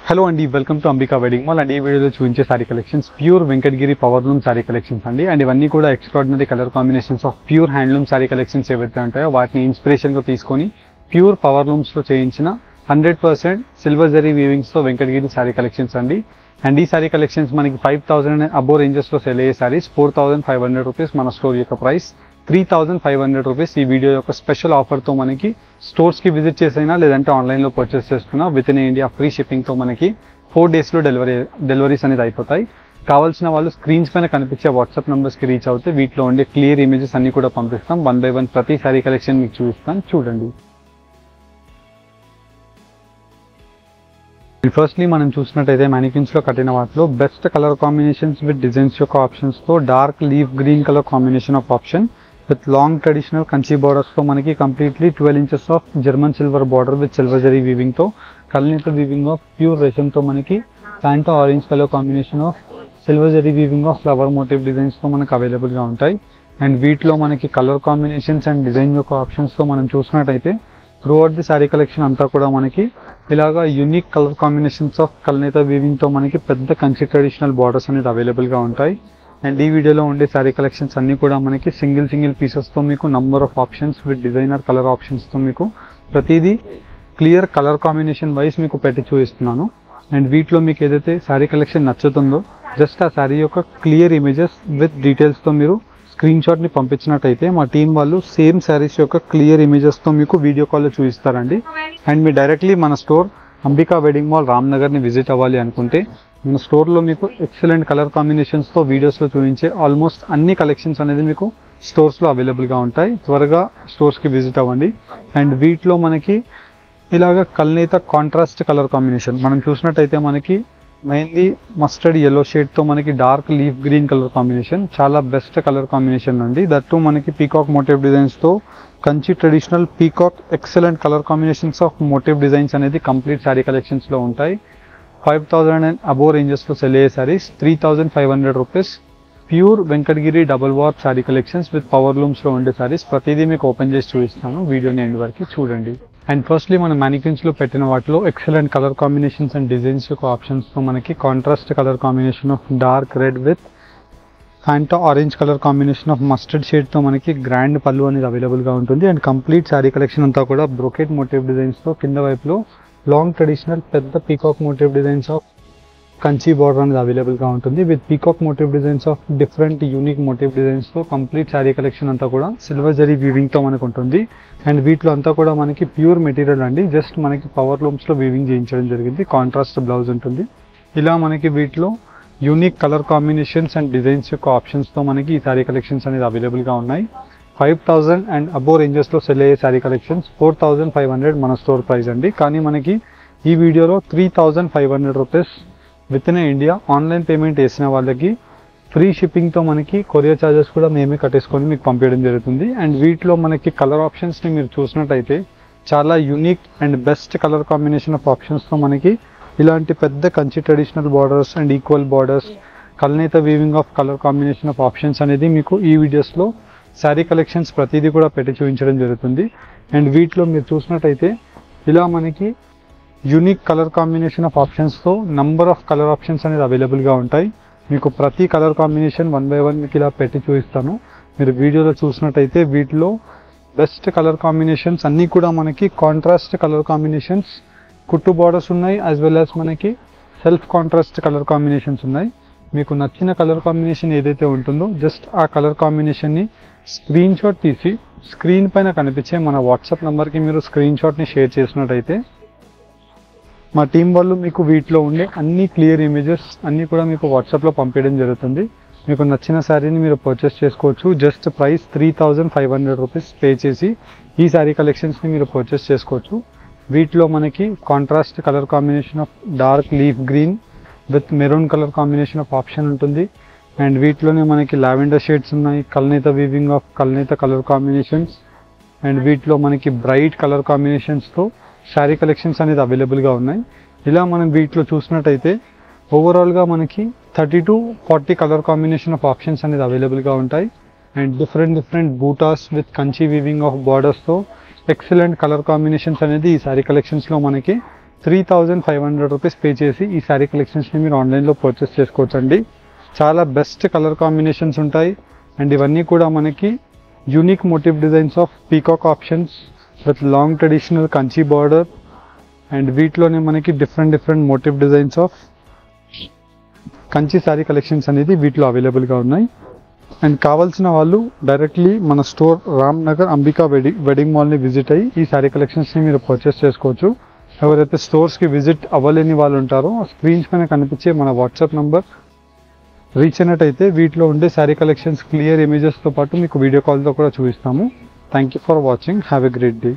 Hello అండి, welcome to Ambika wedding mall. And ఈ వీడియోలో చూపించే sari collections pure Venkatagiri powerloom sari collections అండి. అండ్ ఇవన్నీ కూడా extraordinary colour combinations of pure handloom sari collections ఏవైతే ఉంటాయో వాటిని ఇన్స్పిరేషన్గా తీసుకొని ప్యూర్ పవర్లూమ్స్లో చేయించిన 100% సిల్వర్ జరీ వీవింగ్స్తో వెంకటగిరి సారీ కలెక్షన్స్ అండి. అండ్ ఈ సారీ కలెక్షన్స్ మనకి 5,000 అబో రేంజెస్లో సెల్ అయ్యే సారీస్ 4,500 రూపీస్ మన స్టోర్ యొక్క ప్రైస్ 3,500 రూపీస్. ఈ వీడియో యొక్క స్పెషల్ ఆఫర్తో మనకి స్టోర్స్కి విజిట్ చేసైనా లేదంటే ఆన్లైన్లో పర్చేస్ చేసుకున్నా విత్ ఇన్ ఇండియా ఫ్రీ షిప్పింగ్తో మనకి 4 డేస్లో డెలివరీస్ అనేది అయిపోతాయి. కావాల్సిన వాళ్ళు స్క్రీన్స్ పైన కనిపించే వాట్సాప్ నెంబర్స్కి రీచ్ అవుతే వీటిలో ఉండే క్లియర్ ఇమేజెస్ అన్ని కూడా పంపిస్తాం. 1 by 1 ప్రతి సారీ కలెక్షన్ మీకు చూపిస్తాను, చూడండి. ఫస్ట్లీ మనం చూసినట్టయితే మ్యానిక్యూన్స్లో కట్టిన వాటిలో best colour combinations with designs యొక్క ఆప్షన్స్తో dark leaf green colour combination of option with long traditional Kanchi బార్డర్స్తో మనకి completely 12 inches of German silver border with silver zari వీవింగ్తో కల్నేత వీవింగ్ ఆఫ్ ప్యూర్ రేషంతో మనకి pant orange colour combination of silver zari weaving of flower motif డిజైన్స్తో మనకు అవైలబుల్గా ఉంటాయి. అండ్ వీటిలో మనకి కలర్ కాంబినేషన్స్ అండ్ డిజైన్ యొక్క ఆప్షన్స్తో మనం చూసినట్టయితే త్రూఅవుట్ ది సారీ కలెక్షన్ అంతా కూడా మనకి ఇలాగా యూనిక్ కలర్ కాంబినేషన్స్ ఆఫ్ కల్నేత వీవింగ్తో మనకి పెద్ద కంచి ట్రెడిషనల్ బార్డర్స్ అనేది అవైలబుల్గా ఉంటాయి. అండ్ ఈ వీడియోలో ఉండే సారీ కలెక్షన్స్ అన్నీ కూడా మనకి సింగిల్ పీసెస్తో మీకు number of options with designer colour ఆప్షన్స్తో మీకు ప్రతిదీ క్లియర్ కలర్ కాంబినేషన్ వైజ్ మీకు పెట్టి చూపిస్తున్నాను. అండ్ వీటిలో మీకు ఏదైతే సారీ కలెక్షన్ నచ్చుతుందో జస్ట్ ఆ సారీ యొక్క క్లియర్ ఇమేజెస్ విత్ డీటెయిల్స్తో మీరు స్క్రీన్ షాట్ని పంపించినట్టయితే మా టీం వాళ్ళు సేమ్ శారీస్ యొక్క క్లియర్ ఇమేజెస్తో మీకు వీడియో కాల్లో చూపిస్తారండి. అండ్ మీరు డైరెక్ట్లీ మన స్టోర్ అంబికా వెడ్డింగ్ మాల్ రామ్నగర్ని విజిట్ అవ్వాలి అనుకుంటే మన స్టోర్లో మీకు ఎక్సలెంట్ కలర్ కాంబినేషన్స్తో వీడియోస్లో చూపించే ఆల్మోస్ట్ అన్ని కలెక్షన్స్ అనేది మీకు స్టోర్స్లో అవైలబుల్గా ఉంటాయి. త్వరగా స్టోర్స్కి విజిట్ అవ్వండి. అండ్ వీటిలో మనకి ఇలాగ కల్నేత కాంట్రాస్ట్ కలర్ కాంబినేషన్ మనం చూసినట్టయితే మనకి మెయిన్లీ మస్టర్డ్ ఎల్లో షేడ్తో మనకి dark leaf green colour combination చాలా బెస్ట్ కలర్ కాంబినేషన్ అండి. దట్టు మనకి పీకాక్ మోటివ్ డిజైన్స్తో Kanchi traditional peacock excellent colour combinations of motif designs అనేది కంప్లీట్ శారీ కలెక్షన్స్లో ఉంటాయి. 5,000 అబో రేంజెస్లో సెల్ అయ్యే saris 3,500 rupees. Pure Venkatagiri double warp sari collections with power లూమ్స్లో ఉండే శారీస్ ప్రతిదీ మీకు ఓపెన్ చేసి చూపిస్తాను, వీడియోని ఎండ్ వరకు చూడండి. అండ్ ఫస్ట్లీ మన మ్యానిక్యూన్స్లో పెట్టిన వాటిలో excellent colour combinations and designs యొక్క ఆప్షన్స్తో మనకి contrast colour combination of dark red with fanta orange colour combination of mustard షేడ్తో మనకి గ్రాండ్ పళ్ళు అనేది అవైలబుల్గా ఉంటుంది. అండ్ కంప్లీట్ శారీ కలెక్షన్ అంతా కూడా బ్రోకెట్ మోటివ్ డిజైన్స్తో కింద వైపులో లాంగ్ ట్రెడిషనల్ పెద్ద peacock motif designs of Kanchi border అనేది అవైలబుల్గా ఉంటుంది with peacock motif designs of different unique motif డిజైన్స్తో కంప్లీట్ శారీ కలెక్షన్ అంతా కూడా సిల్వర్ జరీ వీవింగ్తో మనకు ఉంటుంది. అండ్ వీటిలో అంతా కూడా మనకి ప్యూర్ మెటీరియల్ అండి, జస్ట్ మనకి పవర్ లూమ్స్లో వీవింగ్ చేయించడం జరిగింది. కాంట్రాస్ట్ బ్లౌజ్ ఉంటుంది. ఇలా మనకి వీటిలో unique colour combinations and designs యొక్క ఆప్షన్స్తో మనకి ఈ శారీ కలెక్షన్స్ అనేది అవైలబుల్గా ఉన్నాయి. 5,000 అండ్ అబో రేంజెస్లో సెల్ అయ్యే శారీ కలెక్షన్స్ 4,500 మన స్టోర్ ప్రైస్ అండి. కానీ మనకి ఈ వీడియోలో 3,500 rupees with in India online payment వేసిన వాళ్ళకి ఫ్రీ షిప్పింగ్తో మనకి కొరియర్ ఛార్జెస్ కూడా మేమే కట్టేసుకొని మీకు పంపించడం జరుగుతుంది. అండ్ వీటిలో మనకి కలర్ ఆప్షన్స్ని మీరు చూసినట్టయితే చాలా unique and best colour combination of ఆప్షన్స్తో మనకి ఇలాంటి పెద్ద Kanchi traditional borders and equal borders కల్నేత weaving of colour combination of options అనేది మీకు ఈ వీడియోస్లో శారీ కలెక్షన్స్ ప్రతిదీ కూడా పెట్టి చూపించడం జరుగుతుంది. అండ్ వీటిలో మీరు చూసినట్టయితే ఇలా మనకి యూనిక్ కలర్ కాంబినేషన్ ఆఫ్ ఆప్షన్స్తో నంబర్ ఆఫ్ కలర్ ఆప్షన్స్ అనేది అవైలబుల్గా ఉంటాయి. మీకు ప్రతి కలర్ కాంబినేషన్ 1 by 1 మీకు ఇలా పెట్టి చూపిస్తాను. మీరు వీడియోలో చూసినట్టయితే వీటిలో బెస్ట్ కలర్ కాంబినేషన్స్ అన్నీ కూడా మనకి కాంట్రాస్ట్ కలర్ కాంబినేషన్స్ కుట్టు బార్డర్స్ ఉన్నాయి, యాజ్ వెల్ యాజ్ మనకి సెల్ఫ్ కాంట్రాస్ట్ కలర్ కాంబినేషన్స్ ఉన్నాయి. మీకు నచ్చిన కలర్ కాంబినేషన్ ఏదైతే ఉంటుందో జస్ట్ ఆ కలర్ కాంబినేషన్ని స్క్రీన్ షాట్ తీసి స్క్రీన్ పైన కనిపించే మన వాట్సాప్ నెంబర్కి మీరు స్క్రీన్ షాట్ని షేర్ చేసినట్టయితే మా టీం వాళ్ళు మీకు వీటిలో ఉండే అన్ని క్లియర్ ఇమేజెస్ అన్నీ కూడా మీకు వాట్సాప్లో పంపించడం జరుగుతుంది. మీకు నచ్చిన శారీని మీరు పర్చేస్ చేసుకోవచ్చు. జస్ట్ ప్రైస్ 3,500 రూపీస్ పే చేసి ఈ శారీ కలెక్షన్స్ని మీరు పర్చేస్ చేసుకోవచ్చు. వీటిలో మనకి contrast colour combination of dark leaf green with maroon colour combination of option ఉంటుంది. అండ్ వీటిలోనే మనకి లావెండర్ షేడ్స్ ఉన్నాయి, కల్నేత వీవింగ్ ఆఫ్ కల్నేత కలర్ కాంబినేషన్స్. అండ్ వీటిలో మనకి బ్రైట్ కలర్ కాంబినేషన్స్తో శారీ కలెక్షన్స్ అనేది అవైలబుల్గా ఉన్నాయి. ఇలా మనం వీటిలో చూసినట్టయితే ఓవరాల్గా మనకి 30 to 40 colour combination of options అనేది అవైలబుల్గా ఉంటాయి. అండ్ డిఫరెంట్ బూటాస్ విత్ కంచి వీవింగ్ ఆఫ్ బార్డర్స్తో ఎక్సలెంట్ కలర్ కాంబినేషన్స్ అనేది ఈ శారీ కలెక్షన్స్లో మనకి 3,500 రూపీస్ పే చేసి ఈ శారీ కలెక్షన్స్ని మీరు ఆన్లైన్లో పర్చేస్ చేసుకోవచ్చండి. చాలా బెస్ట్ కలర్ కాంబినేషన్స్ ఉంటాయి అండ్ ఇవన్నీ కూడా మనకి unique motif designs of peacock options with long traditional Kanchi border and వీటిలోనే మనకి different motif designs of Kanchi sari collections అనేది వీటిలో అవైలబుల్గా ఉన్నాయి. అండ్ కావాల్సిన వాళ్ళు డైరెక్ట్లీ మన స్టోర్ రామ్నగర్ అంబికా వెడ్డింగ్ మాల్ని విజిట్ అయ్యి ఈ శారీ కలెక్షన్స్ని మీరు పర్చేస్ చేసుకోవచ్చు. ఎవరైతే స్టోర్స్కి విజిట్ అవ్వలేని వాళ్ళు ఉంటారో స్క్రీన్స్ పైన కనిపించే మన వాట్సాప్ నంబర్ రీచ్ అయినట్టయితే వీటిలో ఉండే శారీ కలెక్షన్స్ క్లియర్ ఇమేజెస్తో పాటు మీకు వీడియో కాల్తో కూడా చూపిస్తాము. Thank you for watching. Have a great day.